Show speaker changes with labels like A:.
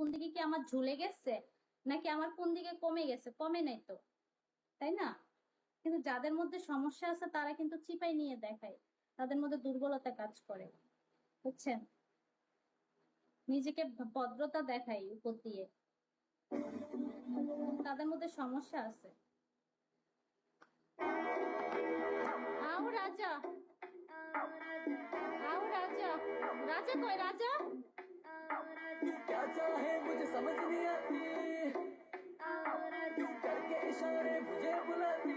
A: কোন দিকে কি আমার ঝুলে গেছে নাকি আমার কোন দিকে কমে গেছে? কমে নাই তো, তাই না? কিন্তু যাদের মধ্যে সমস্যা আছে তারা কিন্তু চিপাই নিয়ে দেখায়, তাদের মধ্যে দুর্বলতা কাজ করে, বুঝছেন? নিজেকে ভদ্রতা দেখায় উপর দিয়ে, তাদের মধ্যে সমস্যা আছে। আও রাজা, आओ राजा, राजा कोई राजा।
B: तू क्या चाहे मुझे समझ नहीं आती, तू करके इशारे मुझे बुलाती।